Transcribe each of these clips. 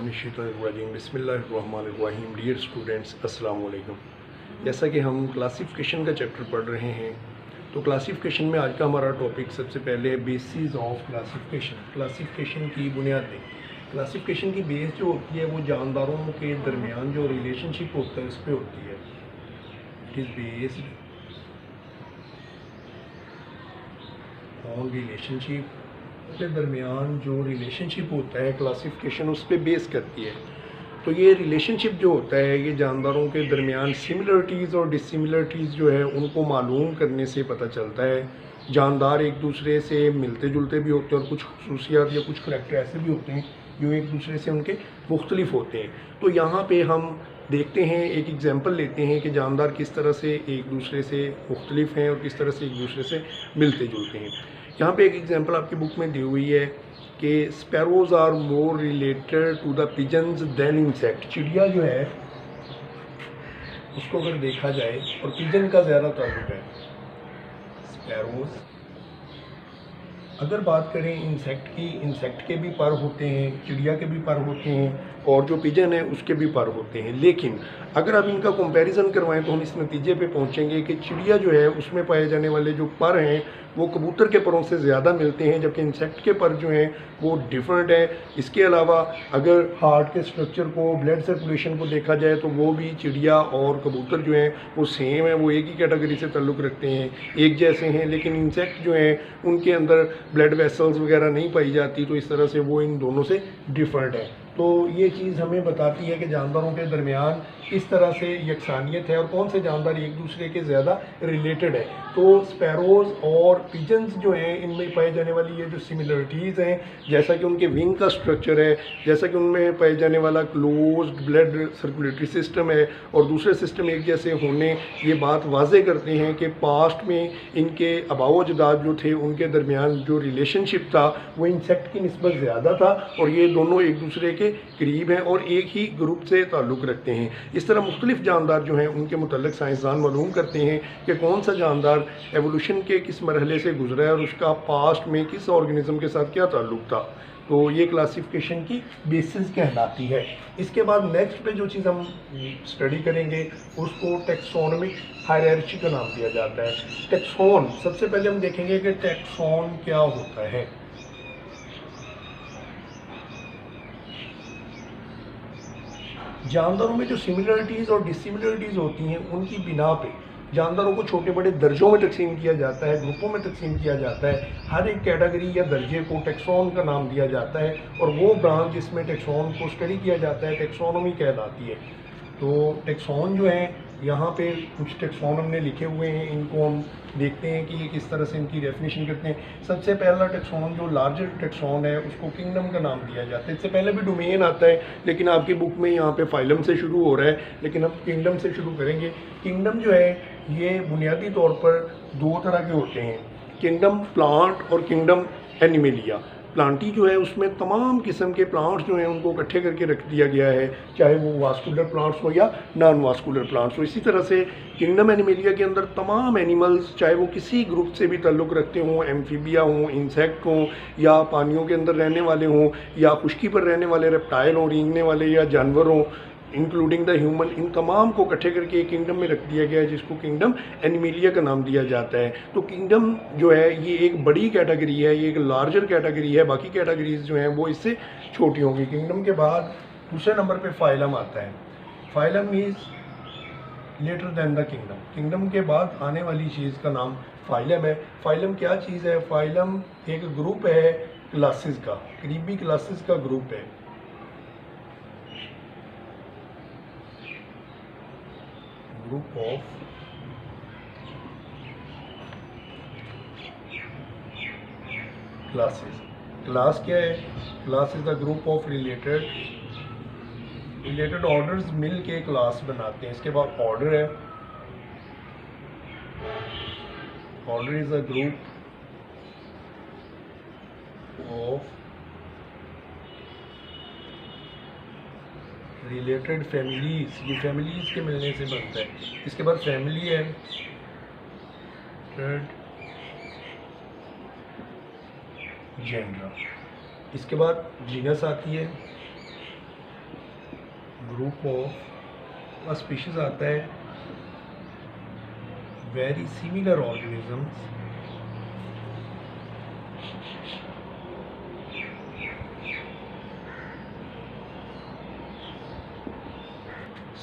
बिस्मिल्लाहिर्रहमानिर्रहीम बिस्मिल्लाहिर्रहमानिर्रहीम। Dear students, अस्सलाम वालेकुम। जैसा कि हम क्लासिफिकेशन का चैप्टर पढ़ रहे हैं, तो क्लासिफिकेशन में आज का हमारा टॉपिक सबसे पहले बेसिस ऑफ क्लासिफिकेशन, क्लासिफिकेशन की बुनियादें। क्लासिफिकेशन की बेस जो होती है वो जानदारों के दरमियान जो रिलेशनशिप होता है उस पर होती है। It is based on relationship के दरमियान जो रिलेशनशिप होता है क्लासिफिकेशन उस पर बेस करती है। तो ये रिलेशनशिप जो होता है ये जानदारों के दरमियान सिमिलरिटीज़ और डिसिमिलरिटीज़ जो है उनको मालूम करने से पता चलता है। जानदार एक दूसरे से मिलते जुलते भी होते हैं और कुछ खसूसियात या कुछ करैक्टर ऐसे भी होते हैं जो एक दूसरे से उनके मुख्तलिफ होते हैं। तो यहाँ पे हम देखते हैं, एक एग्जांपल लेते हैं कि जानदार किस तरह से एक दूसरे से मुख्तलिफ हैं और किस तरह से एक दूसरे से मिलते जुलते हैं। यहाँ पे एक एग्जांपल आपकी बुक में दी हुई है कि sparrows are more related to the pigeons than insect. चिड़िया जो है उसको अगर देखा जाए और पिजन का ज़्यादा ताल्लुक है। स्पैरोज, अगर बात करें इंसेक्ट की, इंसेक्ट के भी पर होते हैं, चिड़िया के भी पर होते हैं और जो पिजन है उसके भी पर होते हैं। लेकिन अगर आप इनका कंपैरिजन करवाएं तो हम इस नतीजे पे पहुंचेंगे कि चिड़िया जो है उसमें पाए जाने वाले जो पर हैं वो कबूतर के परों से ज़्यादा मिलते हैं, जबकि इंसेक्ट के पर जो हैं वो डिफरेंट है। इसके अलावा अगर हार्ट के स्ट्रक्चर को, ब्लड सर्कुलेशन को देखा जाए तो वो भी चिड़िया और कबूतर जो हैं वो सेम है, वो एक ही कैटेगरी से ताल्लुक़ रखते हैं, एक जैसे हैं। लेकिन इंसेक्ट जो हैं उनके अंदर ब्लड वेसल्स वगैरह नहीं पाई जाती, तो इस तरह से वो इन दोनों से डिफरेंट है। तो ये चीज़ हमें बताती है कि जानदारों के दरमियान किस तरह से यकसानियत है और कौन से जानदार एक दूसरे के ज़्यादा रिलेटेड है। तो स्पैरोज़ और पिजन्स जो हैं इनमें पाए जाने वाली ये जो सिमिलरिटीज़ हैं, जैसा कि उनके विंग का स्ट्रक्चर है, जैसा कि उनमें पाए जाने वाला क्लोज्ड ब्लड सर्कुलेटरी सिस्टम है और दूसरे सिस्टम एक जैसे होने, ये बात वाजे करते हैं कि पास्ट में इनके आबाओ अजदाद जो थे उनके दरमियान जो रिलेशनशिप था वो इंसेक्ट की निस्बत ज़्यादा था और ये दोनों एक दूसरे के करीब हैं और एक ही ग्रुप से ताल्लुक़ रखते हैं। इस तरह मुख्तलिफ जानदार जो हैं उनके मुतल्लिक़ साइंसदान मालूम करते हैं कि कौन सा जानदार एवोल्यूशन के किस मरहले से गुजरा है और उसका पास्ट में किस ऑर्गेनिज्म के साथ क्या ताल्लुक़ था। तो ये क्लासिफिकेशन की बेसिस कहलाती है। इसके बाद नेक्स्ट पे जो चीज़ हम स्टडी करेंगे उसको टैक्सोनॉमिक हायरार्ची का नाम दिया जाता है। टैक्सोन, सबसे पहले हम देखेंगे कि टैक्सोन क्या होता है। जानदारों में जो सिमिलरिटीज़ और डिसिमिलरिटीज़ होती हैं उनकी बिना पे जानदारों को छोटे बड़े दर्जों में तकसीम किया जाता है, ग्रुपों में तकसीम किया जाता है। हर एक कैटेगरी या दर्जे को टैक्सोन का नाम दिया जाता है और वो ब्रांच जिसमें टैक्सोन को स्टडी किया जाता है टैक्सोनॉमी कहलाती है। तो टैक्सोन जो है, यहाँ पे कुछ टैक्सोन हमने लिखे हुए हैं, इनको हम देखते हैं कि ये किस तरह से इनकी डेफिनेशन करते हैं। सबसे पहला टैक्सोन जो लार्जर टैक्सोन है उसको किंगडम का नाम दिया जाता है। इससे पहले भी डोमेन आता है लेकिन आपकी बुक में यहाँ पे फाइलम से शुरू हो रहा है, लेकिन हम किंगडम से शुरू करेंगे। किंगडम जो है ये बुनियादी तौर पर दो तरह के होते हैं, किंगडम प्लांट और किंगडम एनिमेलिया। प्लांटी जो है उसमें तमाम किस्म के प्लांट्स जो हैं उनको इकट्ठे करके रख दिया गया है, चाहे वो वास्कुलर प्लांट्स हो या नॉन वास्कुलर प्लांट्स हो। इसी तरह से किंगडम एनिमेलिया के अंदर तमाम एनिमल्स, चाहे वो किसी ग्रुप से भी ताल्लुक़ रखते हों, एम्फीबिया हों, इंसेक्ट हों या पानियों के अंदर रहने वाले हों या खुश्की पर रहने वाले रेप्टाइल हों, रेंगने वाले या जानवर हों, इंक्लूडिंग द ह्यूमन, इन तमाम को इकट्ठे करके एक किंगडम में रख दिया गया है जिसको किंगडम एनिमेलिया का नाम दिया जाता है। तो किंगडम जो है ये एक बड़ी कैटेगरी है, ये एक लार्जर कैटेगरी है, बाकी कैटेगरीज जो हैं वो इससे छोटी होंगी। किंगडम के बाद दूसरे नंबर पे फाइलम आता है। Phylum is later than the kingdom. Kingdom के बाद आने वाली चीज़ का नाम फाइलम है। फाइलम क्या चीज़ है? फाइलम एक ग्रुप है क्लासेस का, करीबी क्लासेस का ग्रुप है। Group of classes. क्लास क्या है? Class is the group of related orders मिल के क्लास बनाते हैं। इसके बाद ऑर्डर है। Order is a group of related families. ये फैमिलीज के मिलने से बनता है। इसके बाद फैमिली है, जेनरा। इसके बाद जीनस आती है, ग्रुप ऑफ स्पीशीज आता है वेरी सिमिलर ऑर्गेनिजम्स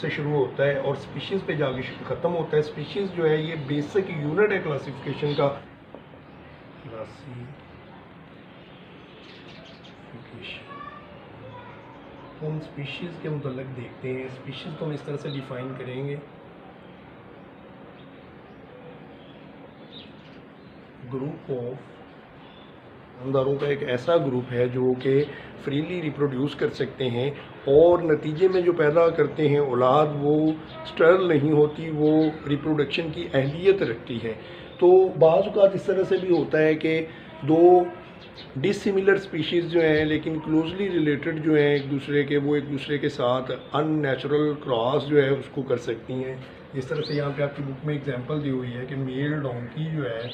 से शुरू होता है और स्पीशीज़ पे जाके ख़त्म होता है। स्पीशीज़ जो है ये बेसिक यूनिट है क्लासिफिकेशन का। तो हम स्पीशीज़ के मुतल्लिक देखते हैं। स्पीशीज़ को हम इस तरह से डिफ़ाइन करेंगे, ग्रुप ऑफ जानदारों का एक ऐसा ग्रुप है जो कि फ्रीली रिप्रोड्यूस कर सकते हैं और नतीजे में जो पैदा करते हैं औलाद वो स्टरल नहीं होती, वो रिप्रोडक्शन की अहलियत रखती है। तो बाज़ औक़ात इस तरह से भी होता है कि दो डिसिमिलर स्पीशीज़ जो हैं लेकिन क्लोजली रिलेटेड जो हैं एक दूसरे के, वो एक दूसरे के साथ अननेचुरल क्रॉस जो है उसको कर सकती हैं। जिस तरह से यहाँ पे आपकी बुक में एग्जांपल दी हुई है कि मेल डोंकी जो है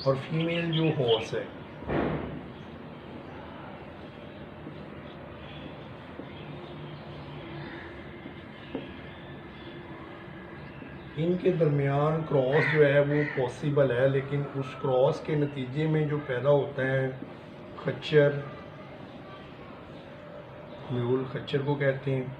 और फीमेल जो हॉर्स है, इनके दरमियान क्रॉस जो है वो पॉसिबल है, लेकिन उस क्रॉस के नतीजे में जो पैदा होता है खच्चर, म्यूल खच्चर को कहते हैं,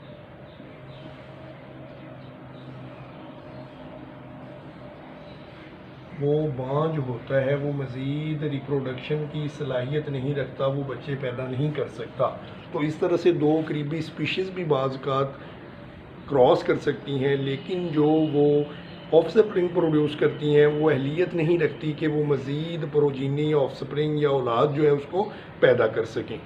वो बांझ होता है, वो मज़ीद रिप्रोडक्शन की सलाहियत नहीं रखता, वो बच्चे पैदा नहीं कर सकता। तो इस तरह से दो करीबी स्पीशीज़ भी बाज़ क्रॉस कर सकती हैं, लेकिन जो वो ऑफस्प्रिंग प्रोड्यूस करती हैं वो अहलियत नहीं रखती कि वो मज़ीद प्रोजीनी ऑफस्प्रिंग या औलाद जो है उसको पैदा कर सकें।